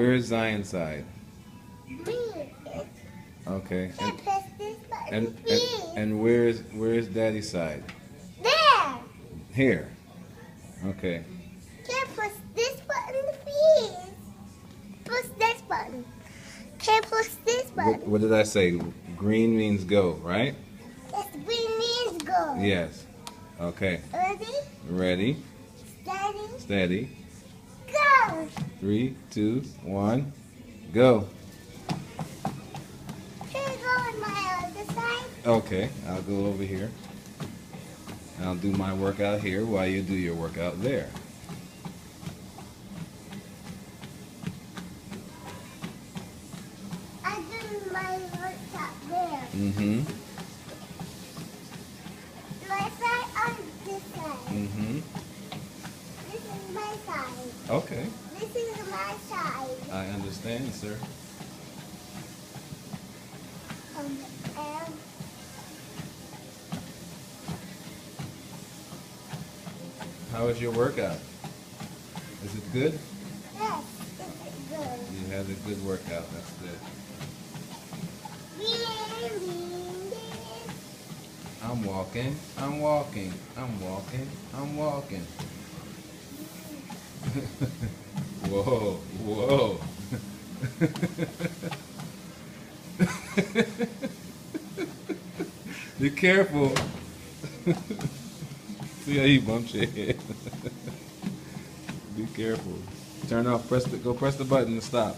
where's Zion's side? Me. Okay. Can't press this button, And please. and where's Daddy's side? There. Here. Okay. Can't push this button, please. Push this button. Can't push this button. What did I say? Green means go, right? Yes, green means go. Yes. Okay. Ready? Ready, Steady. steady. Go. 3, 2, 1, go. Can I go on my other side? Okay, I'll go over here. I'll do my workout here while you do your workout there. I do my workout there. Mm-hmm. My side on this side. Mm-hmm. This is my side. Okay. This is my side. I understand, sir. And How was your workout? Is it good? yes, it's good. You had a good workout. That's good. I'm walking. I'm walking. I'm walking. I'm walking. Whoa, whoa. Be careful. See how you bumped your head. Be careful. Turn off, go press the button to stop.